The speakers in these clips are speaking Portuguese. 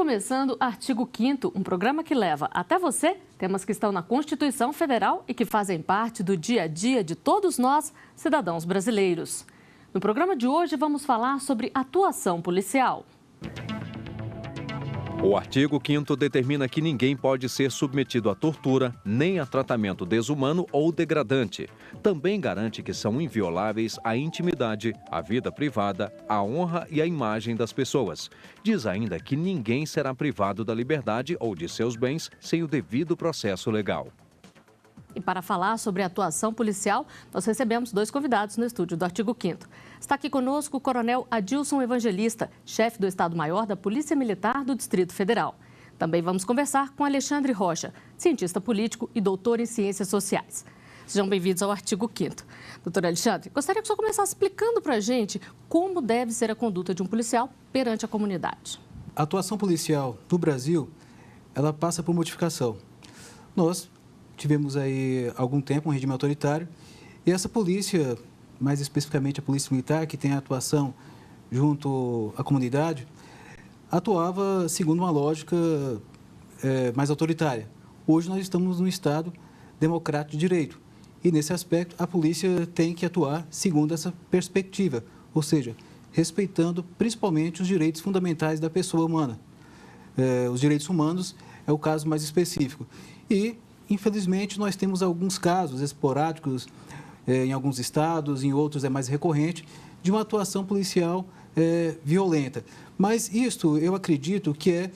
começando Artigo 5º, um programa que leva até você temas que estão na Constituição Federal e que fazem parte do dia a dia de todos nós, cidadãos brasileiros. No programa de hoje vamos falar sobre atuação policial. O artigo 5º determina que ninguém pode ser submetido à tortura, nem a tratamento desumano ou degradante. Também garante que são invioláveis a intimidade, a vida privada, a honra e a imagem das pessoas. Diz ainda que ninguém será privado da liberdade ou de seus bens sem o devido processo legal. E para falar sobre a atuação policial, nós recebemos 2 convidados no estúdio do Artigo 5º. Está aqui conosco o Coronel Adilson Evangelista, chefe do Estado-Maior da Polícia Militar do Distrito Federal. Também vamos conversar com Alexandre Rocha, cientista político e doutor em Ciências Sociais. Sejam bem-vindos ao Artigo 5º. Doutor Alexandre, gostaria que o senhor começasse explicando para a gente como deve ser a conduta de um policial perante a comunidade. A atuação policial no Brasil, ela passa por modificação. Nós tivemos aí algum tempo um regime autoritário e essa polícia, mais especificamente a polícia militar, que tem a atuação junto à comunidade, atuava segundo uma lógica mais autoritária. Hoje nós estamos num Estado democrático de direito e, nesse aspecto, a polícia tem que atuar segundo essa perspectiva, ou seja, respeitando principalmente os direitos fundamentais da pessoa humana. Os direitos humanos é o caso mais específico. E, infelizmente, nós temos alguns casos esporádicos em alguns estados, em outros é mais recorrente, de uma atuação policial violenta. Mas isto, eu acredito que é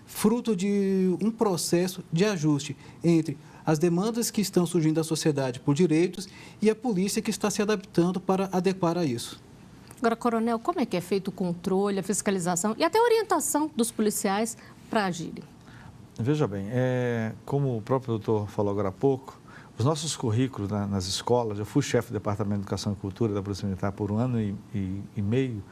fruto de um processo de ajuste entre as demandas que estão surgindo da sociedade por direitos e a polícia que está se adaptando para adequar a isso. Agora, coronel, como é que é feito o controle, a fiscalização e até a orientação dos policiais para agirem? Veja bem, como o próprio doutor falou agora há pouco, os nossos currículos nas escolas, eu fui chefe do Departamento de Educação e Cultura da Polícia Militar por 1 ano e meio,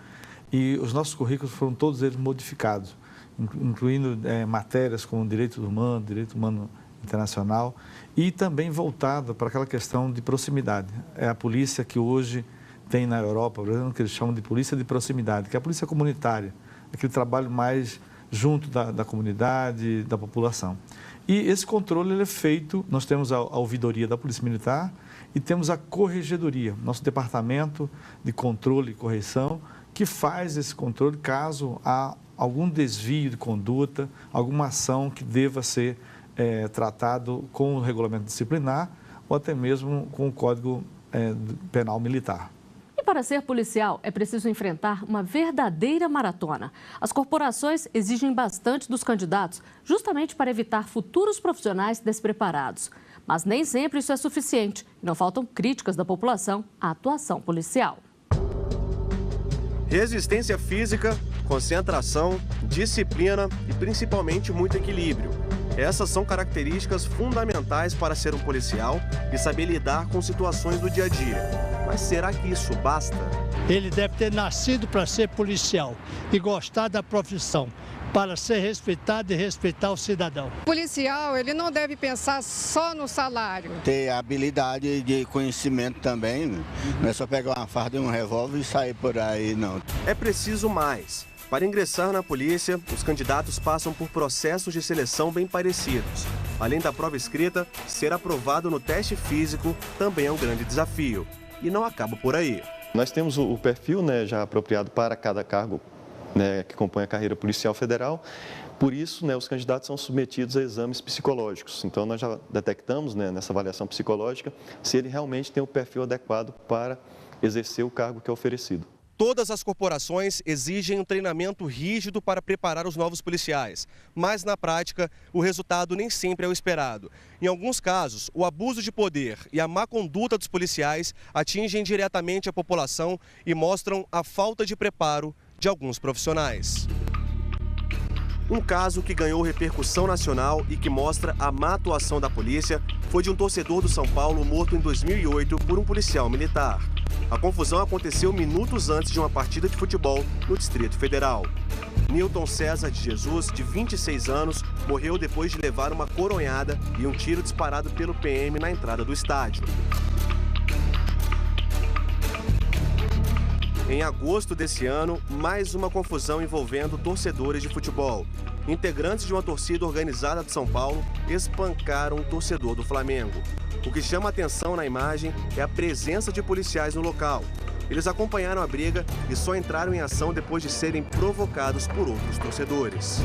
e os nossos currículos foram todos eles modificados, incluindo matérias como direito humano internacional, e também voltado para aquela questão de proximidade. É a polícia que hoje tem na Europa, por exemplo, que eles chamam de polícia de proximidade, que é a polícia comunitária, aquele trabalho mais junto da comunidade, da população. E esse controle ele é feito, nós temos a ouvidoria da Polícia Militar e temos a corregedoria, nosso departamento de controle e correção, que faz esse controle caso há algum desvio de conduta, alguma ação que deva ser tratado com o regulamento disciplinar ou até mesmo com o Código Penal Militar. E para ser policial, é preciso enfrentar uma verdadeira maratona. As corporações exigem bastante dos candidatos, justamente para evitar futuros profissionais despreparados. Mas nem sempre isso é suficiente e não faltam críticas da população à atuação policial. Resistência física, concentração, disciplina e principalmente muito equilíbrio. Essas são características fundamentais para ser um policial e saber lidar com situações do dia a dia. Mas será que isso basta? Ele deve ter nascido para ser policial e gostar da profissão, para ser respeitado e respeitar o cidadão. O policial, ele não deve pensar só no salário. Ter habilidade de conhecimento também, né? Não é só pegar uma farda e um revólver e sair por aí, não. É preciso mais. Para ingressar na polícia, os candidatos passam por processos de seleção bem parecidos. Além da prova escrita, ser aprovado no teste físico também é um grande desafio. E não acaba por aí. Nós temos o perfil já apropriado para cada cargo que compõe a carreira policial federal. Por isso, os candidatos são submetidos a exames psicológicos. Então, nós já detectamos nessa avaliação psicológica se ele realmente tem o perfil adequado para exercer o cargo que é oferecido. Todas as corporações exigem um treinamento rígido para preparar os novos policiais, mas na prática o resultado nem sempre é o esperado. Em alguns casos, o abuso de poder e a má conduta dos policiais atingem diretamente a população e mostram a falta de preparo de alguns profissionais. Um caso que ganhou repercussão nacional e que mostra a má atuação da polícia foi de um torcedor do São Paulo morto em 2008 por um policial militar. A confusão aconteceu minutos antes de uma partida de futebol no Distrito Federal. Nilton César de Jesus, de 26 anos, morreu depois de levar uma coronhada e um tiro disparado pelo PM na entrada do estádio. Em agosto desse ano, mais uma confusão envolvendo torcedores de futebol. integrantes de uma torcida organizada de São Paulo espancaram um torcedor do Flamengo. O que chama atenção na imagem é a presença de policiais no local. Eles acompanharam a briga e só entraram em ação depois de serem provocados por outros torcedores.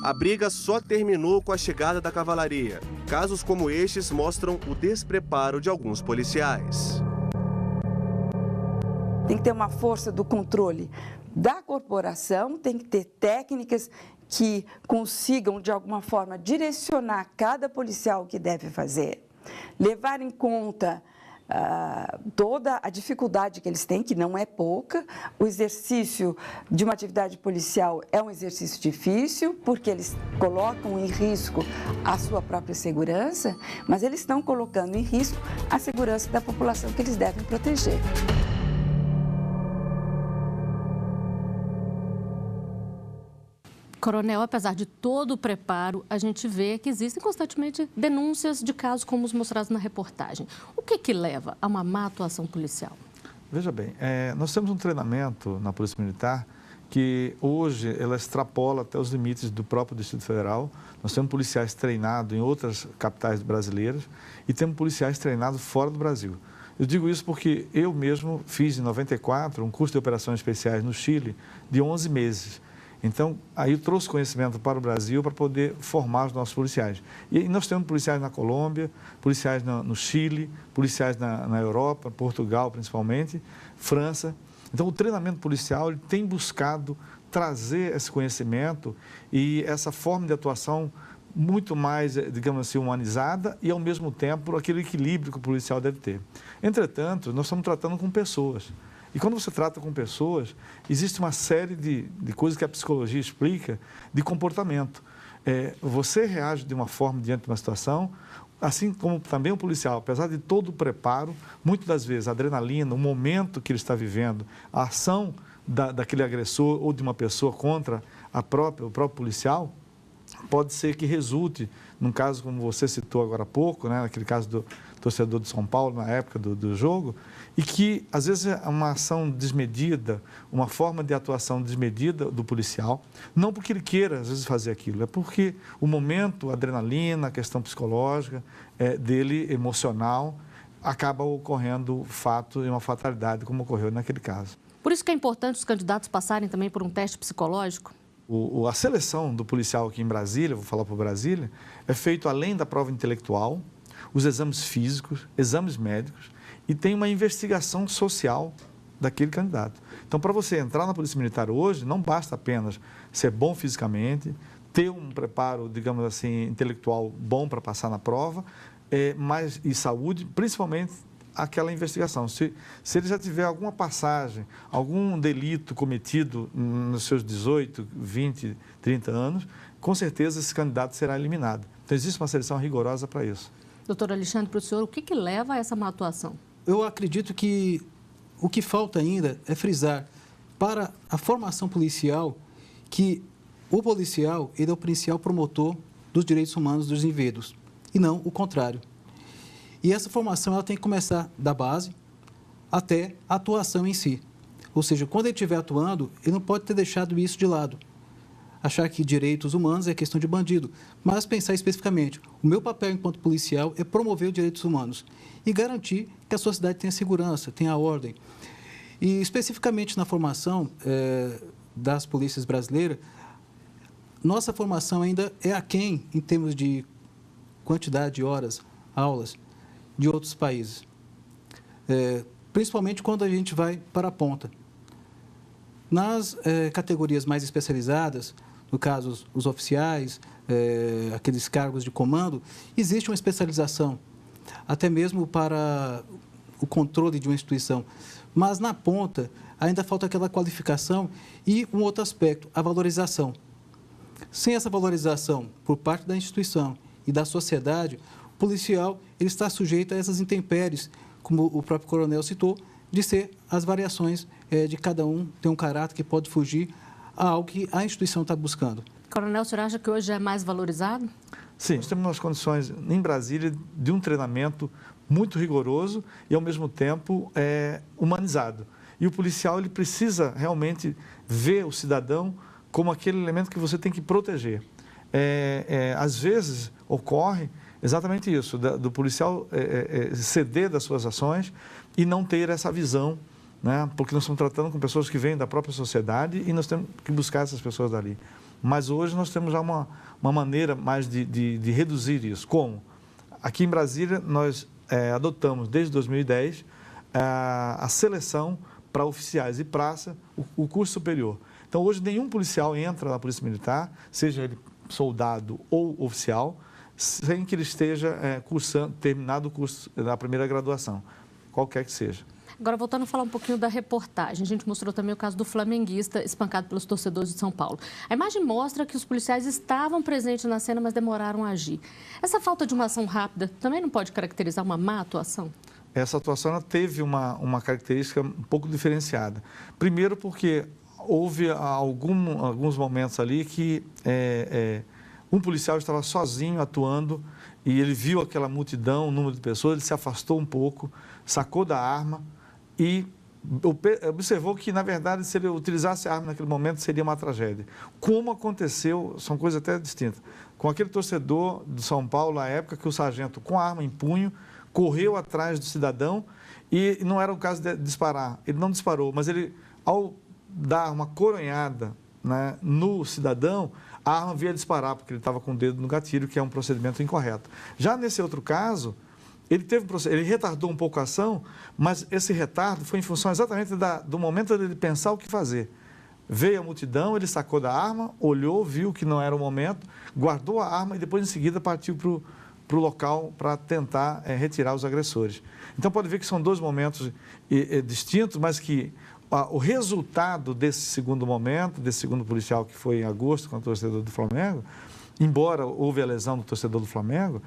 A briga só terminou com a chegada da cavalaria. Casos como estes mostram o despreparo de alguns policiais. Tem que ter uma força do controle da corporação, tem que ter técnicas que consigam, de alguma forma, direcionar cada policial o que deve fazer, levar em conta toda a dificuldade que eles têm, que não é pouca. O exercício de uma atividade policial é um exercício difícil, porque eles colocam em risco a sua própria segurança, mas eles estão colocando em risco a segurança da população que eles devem proteger. Coronel, apesar de todo o preparo, a gente vê que existem constantemente denúncias de casos como os mostrados na reportagem. O que leva a uma má atuação policial? Veja bem, nós temos um treinamento na Polícia Militar que hoje ela extrapola até os limites do próprio Distrito Federal. Nós temos policiais treinados em outras capitais brasileiras e temos policiais treinados fora do Brasil. Eu digo isso porque eu mesmo fiz em 94 um curso de operações especiais no Chile de 11 meses. Então, aí eu trouxe conhecimento para o Brasil para poder formar os nossos policiais. E nós temos policiais na Colômbia, policiais no Chile, policiais na Europa, Portugal principalmente, França. Então, o treinamento policial ele tem buscado trazer esse conhecimento e essa forma de atuação muito mais, digamos assim, humanizada e, ao mesmo tempo, aquele equilíbrio que o policial deve ter. Entretanto, nós estamos tratando com pessoas. E quando você trata com pessoas, existe uma série de coisas que a psicologia explica de comportamento. Você reage de uma forma diante de uma situação, assim como também o policial, apesar de todo o preparo, muitas das vezes a adrenalina, o momento que ele está vivendo, a ação daquele agressor ou de uma pessoa contra o próprio policial, pode ser que resulte, num caso como você citou agora há pouco, né, naquele caso do torcedor de São Paulo, na época do jogo, e que, às vezes, é uma ação desmedida, uma forma de atuação desmedida do policial, não porque ele queira, às vezes, fazer aquilo, é porque o momento, a adrenalina, a questão psicológica dele, emocional, acaba ocorrendo o fato e uma fatalidade, como ocorreu naquele caso. Por isso que é importante os candidatos passarem também por um teste psicológico? A seleção do policial aqui em Brasília, vou falar por Brasília, é feito além da prova intelectual, os exames físicos, exames médicos e tem uma investigação social daquele candidato. Então, para você entrar na Polícia Militar hoje, não basta apenas ser bom fisicamente, ter um preparo, digamos assim, intelectual bom para passar na prova, mas e saúde, principalmente aquela investigação. Se ele já tiver alguma passagem, algum delito cometido nos seus 18, 20, 30 anos, com certeza esse candidato será eliminado. Então, existe uma seleção rigorosa para isso. Doutor Alexandre, para o senhor, o que leva a essa má atuação? Eu acredito que o que falta ainda é frisar para a formação policial que o policial ele é o principal promotor dos direitos humanos dos indivíduos e não o contrário. E essa formação ela tem que começar da base até a atuação em si. Ou seja, quando ele estiver atuando, ele não pode ter deixado isso de lado. Achar que direitos humanos é questão de bandido, mas pensar especificamente, o meu papel enquanto policial é promover os direitos humanos e garantir que a sociedade tenha segurança, tenha ordem. E especificamente na formação das polícias brasileiras, nossa formação ainda é aquém em termos de quantidade de horas, aulas, de outros países. Principalmente quando a gente vai para a ponta. Nas categorias mais especializadas, no caso, os oficiais, aqueles cargos de comando, existe uma especialização, até mesmo para o controle de uma instituição. Mas, na ponta, ainda falta aquela qualificação e um outro aspecto, a valorização. Sem essa valorização por parte da instituição e da sociedade, o policial ele está sujeito a essas intempéries, como o próprio coronel citou, de ser as variações de cada um, tem um caráter que pode fugir a algo que a instituição está buscando. Coronel, o senhor acha que hoje é mais valorizado? Sim, nós temos umas condições em Brasília de um treinamento muito rigoroso e, ao mesmo tempo, humanizado. E o policial ele precisa realmente vê o cidadão como aquele elemento que você tem que proteger. Às vezes ocorre exatamente isso, do policial ceder das suas ações e não ter essa visão, né? Porque nós estamos tratando com pessoas que vêm da própria sociedade e nós temos que buscar essas pessoas dali. Mas hoje nós temos já uma maneira mais de reduzir isso. Como? Aqui em Brasília, nós adotamos, desde 2010, a seleção para oficiais e praça, o curso superior. Então, hoje, nenhum policial entra na Polícia Militar, seja ele soldado ou oficial, sem que ele esteja terminado o curso da primeira graduação, qualquer que seja. Agora, voltando a falar um pouquinho da reportagem, a gente mostrou também o caso do flamenguista espancado pelos torcedores de São Paulo. A imagem mostra que os policiais estavam presentes na cena, mas demoraram a agir. Essa falta de uma ação rápida também não pode caracterizar uma má atuação? Essa atuação ela teve uma característica um pouco diferenciada. Primeiro porque houve alguns momentos ali que um policial estava sozinho atuando e ele viu aquela multidão, o número de pessoas, ele se afastou um pouco, sacou da arma e observou que, na verdade, se ele utilizasse a arma naquele momento, seria uma tragédia. Como aconteceu, são coisas até distintas, com aquele torcedor de São Paulo, na época que o sargento, com a arma em punho, correu atrás do cidadão e não era o caso de disparar. Ele não disparou, mas ele, ao dar uma coronhada, né, no cidadão, a arma veio a disparar, porque ele estava com o dedo no gatilho, que é um procedimento incorreto. Já nesse outro caso, ele retardou um pouco a ação, mas esse retardo foi em função exatamente do momento dele pensar o que fazer. Veio a multidão, ele sacou da arma, olhou, viu que não era o momento, guardou a arma e depois, em seguida, partiu para o local para tentar retirar os agressores. Então, pode ver que são dois momentos distintos, mas que o resultado desse segundo momento, desse segundo policial que foi em agosto com o torcedor do Flamengo, embora houve a lesão do torcedor do Flamengo,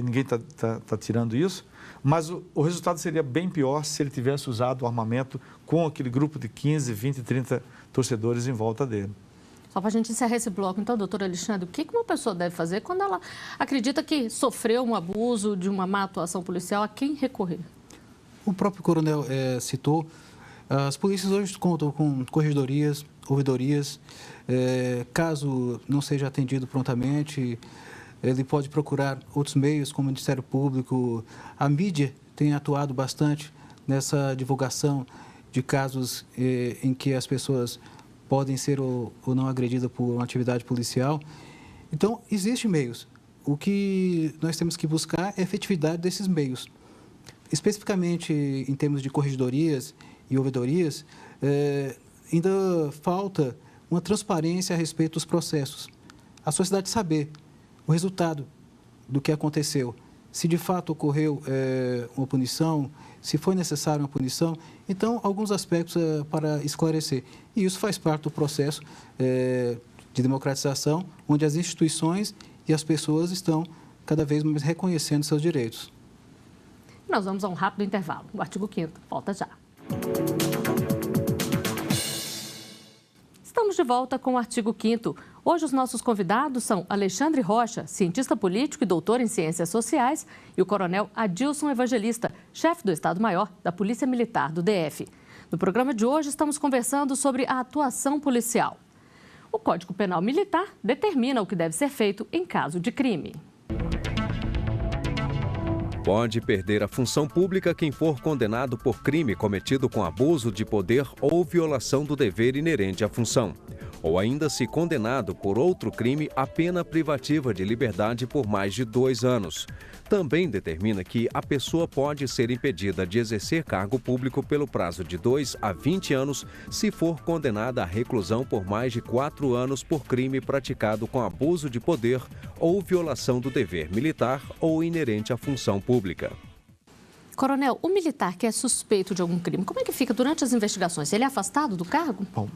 ninguém está tirando isso, mas o resultado seria bem pior se ele tivesse usado o armamento com aquele grupo de 15, 20, 30 torcedores em volta dele. Só para a gente encerrar esse bloco, então, doutor Alexandre, o que uma pessoa deve fazer quando ela acredita que sofreu um abuso de uma má atuação policial? A quem recorrer? O próprio coronel citou, as polícias hoje contam com corregedorias, ouvidorias, caso não seja atendido prontamente, ele pode procurar outros meios, como o Ministério Público. A mídia tem atuado bastante nessa divulgação de casos em que as pessoas podem ser ou não agredidas por uma atividade policial. Então, existem meios. O que nós temos que buscar é a efetividade desses meios. Especificamente em termos de corregedorias e ouvidorias, ainda falta uma transparência a respeito dos processos. A sociedade saber o resultado do que aconteceu, se de fato ocorreu uma punição, se foi necessária uma punição. Então, alguns aspectos para esclarecer. E isso faz parte do processo de democratização, onde as instituições e as pessoas estão cada vez mais reconhecendo seus direitos. Nós vamos a um rápido intervalo. O artigo 5º volta já. Estamos de volta com o artigo 5º. Hoje os nossos convidados são Alexandre Rocha, cientista político e doutor em ciências sociais, e o coronel Adilson Evangelista, chefe do Estado-Maior da Polícia Militar do DF. No programa de hoje estamos conversando sobre a atuação policial. O Código Penal Militar determina o que deve ser feito em caso de crime. Pode perder a função pública quem for condenado por crime cometido com abuso de poder ou violação do dever inerente à função, ou ainda se condenado por outro crime a pena privativa de liberdade por mais de 2 anos. Também determina que a pessoa pode ser impedida de exercer cargo público pelo prazo de 2 a 20 anos se for condenada à reclusão por mais de 4 anos por crime praticado com abuso de poder ou violação do dever militar ou inerente à função pública. Coronel, o militar que é suspeito de algum crime, como é que fica durante as investigações? Ele é afastado do cargo? Bom,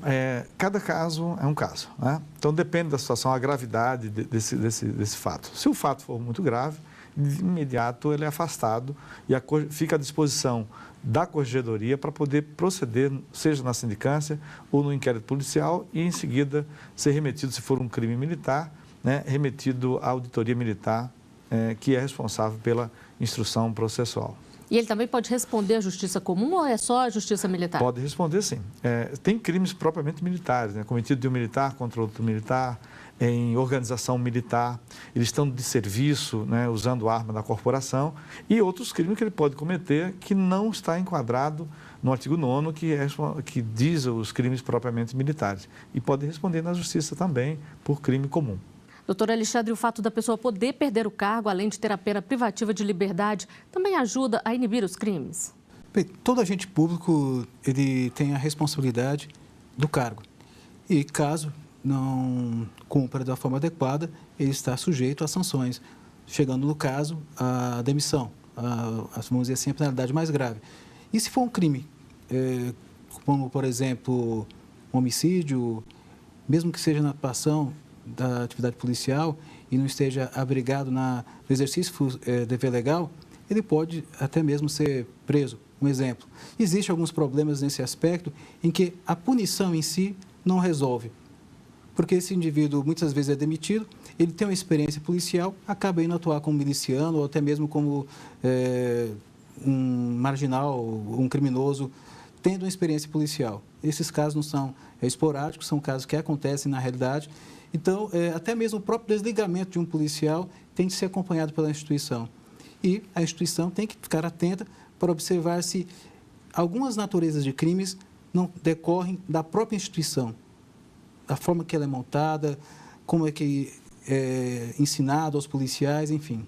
cada caso é um caso, né? Então depende da situação, a gravidade desse fato. Se o fato for muito grave, de imediato ele é afastado e fica à disposição da corregedoria para poder proceder, seja na sindicância ou no inquérito policial, e em seguida ser remetido, se for um crime militar, né, remetido à auditoria militar, que é responsável pela instrução processual. E ele também pode responder à justiça comum ou é só a justiça militar? Pode responder, sim. Tem crimes propriamente militares, né? Cometido de um militar contra outro militar, em organização militar, eles estão de serviço, né, usando arma da corporação, e outros crimes que ele pode cometer que não está enquadrado no artigo 9º, que diz os crimes propriamente militares. E pode responder na justiça também por crime comum. Doutor Alexandre, o fato da pessoa poder perder o cargo, além de ter a pena privativa de liberdade, também ajuda a inibir os crimes? Bem, todo agente público ele tem a responsabilidade do cargo. E caso não cumpra da forma adequada, ele está sujeito a sanções, chegando no caso a demissão, vamos dizer assim, a penalidade mais grave. E se for um crime, como por exemplo, um homicídio, mesmo que seja na atuação da atividade policial e não esteja abrigado no exercício do dever legal, ele pode até mesmo ser preso. Um exemplo, existem alguns problemas nesse aspecto em que a punição em si não resolve. Porque esse indivíduo muitas vezes é demitido, ele tem uma experiência policial, acaba indo atuar como miliciano ou até mesmo como um marginal, um criminoso, tendo uma experiência policial. Esses casos não são esporádicos, são casos que acontecem na realidade. Então, até mesmo o próprio desligamento de um policial tem de ser acompanhado pela instituição. E a instituição tem que ficar atenta para observar se algumas naturezas de crimes não decorrem da própria instituição, da forma que ela é montada, como é que é ensinado aos policiais, enfim.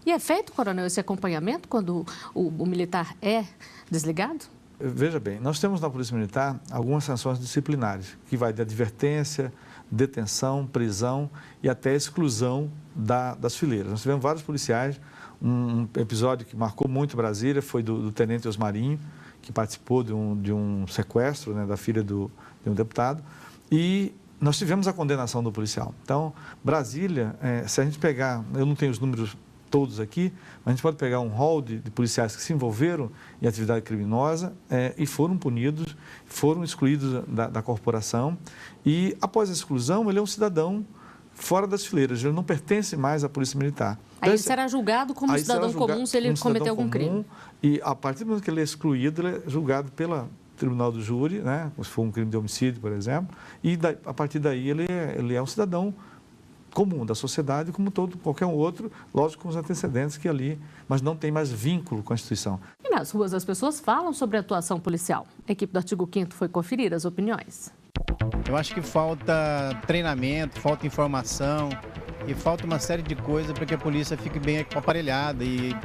E é feito, coronel, esse acompanhamento quando o militar é desligado? Veja bem, nós temos na Polícia Militar algumas sanções disciplinares, que vai de advertência, detenção, prisão e até exclusão das fileiras. Nós tivemos vários policiais, um episódio que marcou muito Brasília foi do tenente Osmarinho, que participou de um sequestro, né, da filha de um deputado, e nós tivemos a condenação do policial. Então, Brasília, se a gente pegar, eu não tenho os números todos aqui, mas a gente pode pegar um rol de policiais que se envolveram em atividade criminosa e foram punidos, foram excluídos da corporação e, após a exclusão, ele é um cidadão fora das fileiras, ele não pertence mais à Polícia Militar. Aí ele será julgado como cidadão comum se ele cometer algum crime. E, a partir do momento que ele é excluído, ele é julgado pelo Tribunal do Júri, né, se for um crime de homicídio, por exemplo, e a partir daí ele é um cidadão comum da sociedade, como qualquer outro, lógico, com os antecedentes que ali, mas não tem mais vínculo com a instituição. E nas ruas as pessoas falam sobre a atuação policial. A equipe do Artigo 5º foi conferir as opiniões. Eu acho que falta treinamento, falta informação e falta uma série de coisas para que a polícia fique bem aparelhada e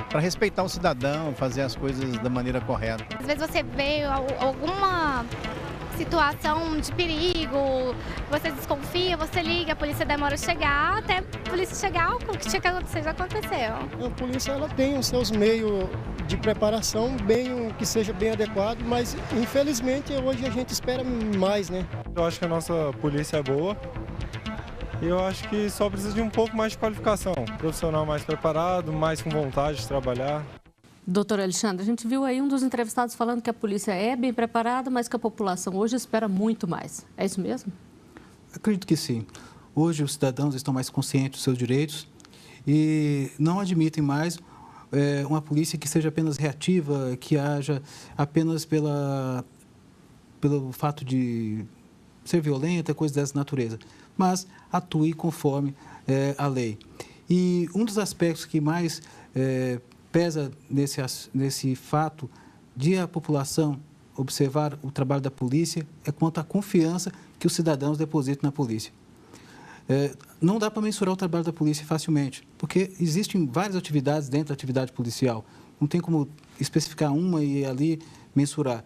para respeitar o cidadão, fazer as coisas da maneira correta. Às vezes você vê alguma situação de perigo, você desconfia, você liga, a polícia demora a chegar, até a polícia chegar, o que tinha que acontecer já aconteceu. A polícia ela tem os seus meios de preparação que seja bem adequado, mas infelizmente hoje a gente espera mais, né? Eu acho que a nossa polícia é boa e eu acho que só precisa de um pouco mais de qualificação, profissional mais preparado, mais com vontade de trabalhar. Doutor Alexandre, a gente viu aí um dos entrevistados falando que a polícia é bem preparada, mas que a população hoje espera muito mais. É isso mesmo? Acredito que sim. Hoje os cidadãos estão mais conscientes dos seus direitos e não admitem mais uma polícia que seja apenas reativa, que haja apenas pelo fato de ser violenta, coisas dessa natureza, mas atue conforme a lei. E um dos aspectos que mais pesa nesse fato de a população observar o trabalho da polícia é quanto à confiança que os cidadãos depositam na polícia. Não dá para mensurar o trabalho da polícia facilmente, porque existem várias atividades dentro da atividade policial. Não tem como especificar uma e ali mensurar.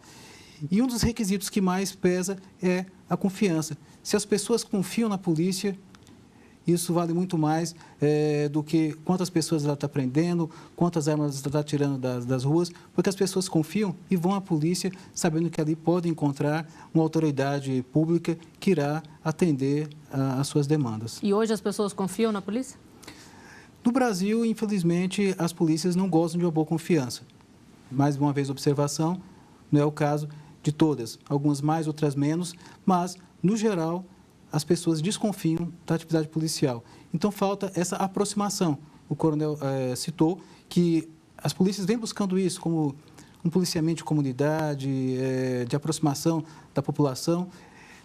E um dos requisitos que mais pesa é a confiança. Se as pessoas confiam na polícia, isso vale muito mais do que quantas pessoas ela está prendendo, quantas armas ela está tirando das ruas, porque as pessoas confiam e vão à polícia sabendo que ali podem encontrar uma autoridade pública que irá atender às suas demandas. E hoje as pessoas confiam na polícia? No Brasil, infelizmente, as polícias não gostam de uma boa confiança. Mais uma vez, observação, não é o caso de todas, algumas mais, outras menos, mas, no geral, as pessoas desconfiam da atividade policial. Então, falta essa aproximação. O coronel citou que as polícias vêm buscando isso como um policiamento de comunidade, de aproximação da população.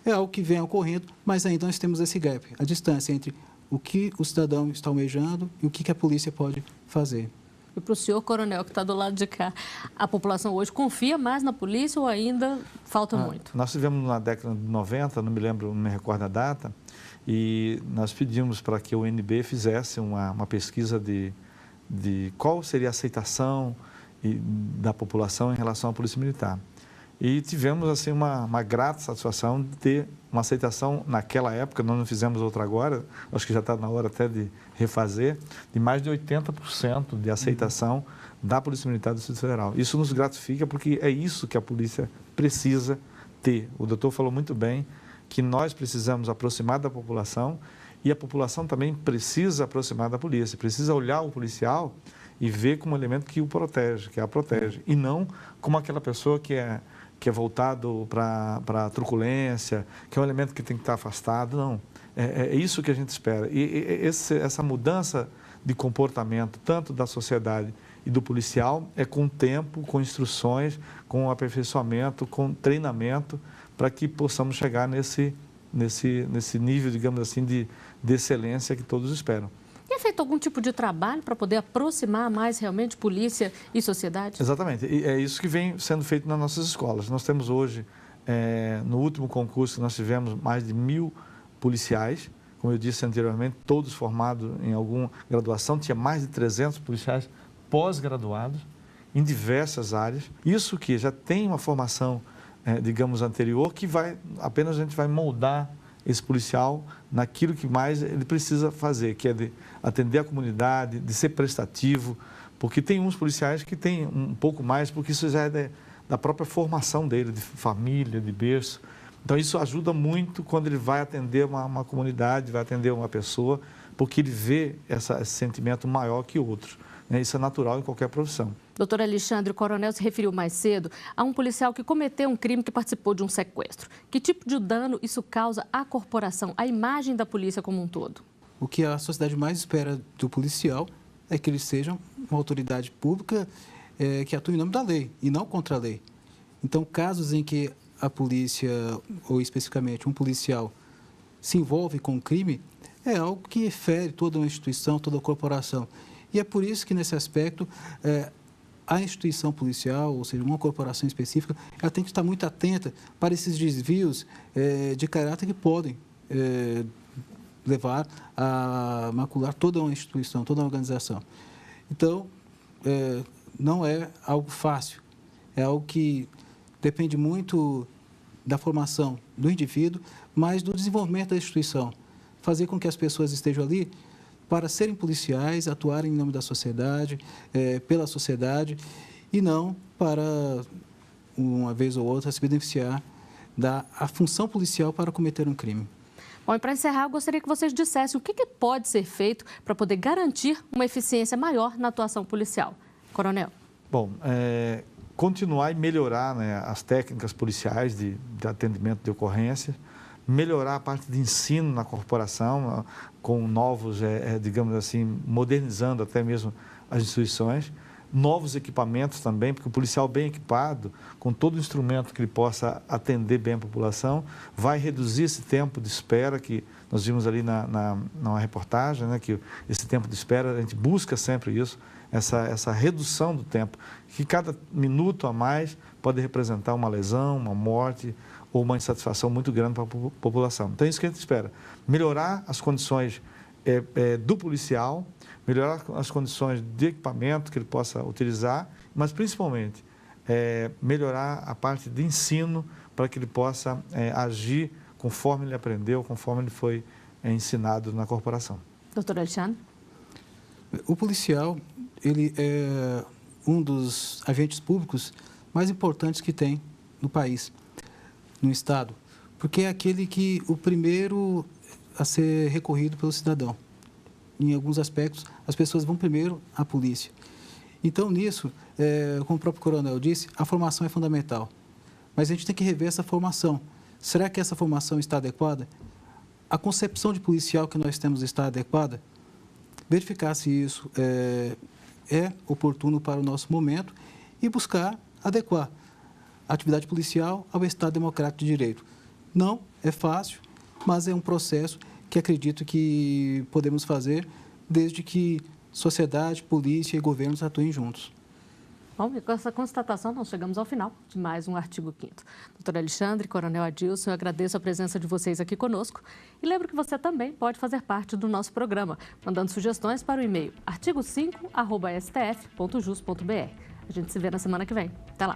É algo que vem ocorrendo, mas ainda nós temos esse gap, a distância entre o que o cidadão está almejando e o que a polícia pode fazer. E para o senhor, coronel, que está do lado de cá, a população hoje confia mais na polícia ou ainda falta muito? Nós tivemos na década de 90, não me recordo a data, e nós pedimos para que o UNB fizesse uma pesquisa de qual seria a aceitação da população em relação à Polícia Militar. E tivemos assim uma grata satisfação de ter uma aceitação naquela época, nós não fizemos outra agora, acho que já está na hora até de refazer, de mais de 80% de aceitação da Polícia Militar do Distrito Federal. Isso nos gratifica porque é isso que a polícia precisa ter. O doutor falou muito bem que nós precisamos aproximar da população e a população também precisa aproximar da polícia, precisa olhar o policial e ver como um elemento que o protege, que a protege, e não como aquela pessoa que é voltado para a truculência, que é um elemento que tem que estar afastado. Não, é isso que a gente espera. E essa mudança de comportamento, tanto da sociedade e do policial, é com tempo, com instruções, com aperfeiçoamento, com treinamento, para que possamos chegar nesse nível, digamos assim, de excelência que todos esperam. E é feito algum tipo de trabalho para poder aproximar mais realmente polícia e sociedade? Exatamente. E é isso que vem sendo feito nas nossas escolas. Nós temos hoje, no último concurso que nós tivemos, mais de 1.000 policiais, como eu disse anteriormente, todos formados em alguma graduação. Tinha mais de 300 policiais pós-graduados em diversas áreas. Isso que já tem uma formação, digamos, anterior, que apenas a gente vai moldar esse policial naquilo que mais ele precisa fazer, que é de atender a comunidade, de ser prestativo, porque tem uns policiais que têm um pouco mais, porque isso já é da própria formação dele, de família, de berço. Então isso ajuda muito quando ele vai atender uma comunidade, vai atender uma pessoa, porque ele vê esse sentimento maior que outros. Isso é natural em qualquer profissão. Doutor Alexandre, o coronel se referiu mais cedo a um policial que cometeu um crime que participou de um sequestro. Que tipo de dano isso causa à corporação, à imagem da polícia como um todo? O que a sociedade mais espera do policial é que ele seja uma autoridade pública que atue em nome da lei e não contra a lei. Então, casos em que a polícia, ou especificamente um policial, se envolve com um crime, é algo que fere toda uma instituição, toda a corporação. E é por isso que, nesse aspecto, a instituição policial, ou seja, uma corporação específica, ela tem que estar muito atenta para esses desvios de caráter que podem levar a macular toda uma instituição, toda uma organização. Então, não é algo fácil, é algo que depende muito da formação do indivíduo, mas do desenvolvimento da instituição. Fazer com que as pessoas estejam ali para serem policiais, atuarem em nome da sociedade, pela sociedade, e não para, uma vez ou outra, se beneficiar da função policial para cometer um crime. Bom, e para encerrar, eu gostaria que vocês dissessem o que pode ser feito para poder garantir uma eficiência maior na atuação policial. Coronel. Bom, continuar e melhorar, né, as técnicas policiais de atendimento de ocorrências, melhorar a parte de ensino na corporação, com novos, digamos assim, modernizando até mesmo as instituições, novos equipamentos também, porque o policial bem equipado, com todo o instrumento que ele possa atender bem a população, vai reduzir esse tempo de espera que nós vimos ali na reportagem, né, que esse tempo de espera, a gente busca sempre isso, essa redução do tempo, que cada minuto a mais pode representar uma lesão, uma morte, ou uma insatisfação muito grande para a população. Então, é isso que a gente espera. Melhorar as condições do policial, melhorar as condições de equipamento que ele possa utilizar, mas, principalmente, melhorar a parte de ensino para que ele possa agir conforme ele aprendeu, conforme ele foi ensinado na corporação. Doutor Alexandre? O policial, ele é um dos agentes públicos mais importantes que tem no país, no Estado, porque é aquele que o primeiro a ser recorrido pelo cidadão. Em alguns aspectos, as pessoas vão primeiro à polícia. Então, nisso, como o próprio coronel disse, a formação é fundamental. Mas a gente tem que rever essa formação. Será que essa formação está adequada? A concepção de policial que nós temos está adequada? Verificar se isso é oportuno para o nosso momento e buscar adequar a atividade policial ao Estado Democrático de Direito. Não é fácil, mas é um processo que acredito que podemos fazer desde que sociedade, polícia e governos atuem juntos. Bom, e com essa constatação, nós chegamos ao final de mais um Artigo 5º. Doutor Alexandre, Coronel Adilson, eu agradeço a presença de vocês aqui conosco e lembro que você também pode fazer parte do nosso programa, mandando sugestões para o e-mail artigo5@stf.jus.br. A gente se vê na semana que vem. Até lá!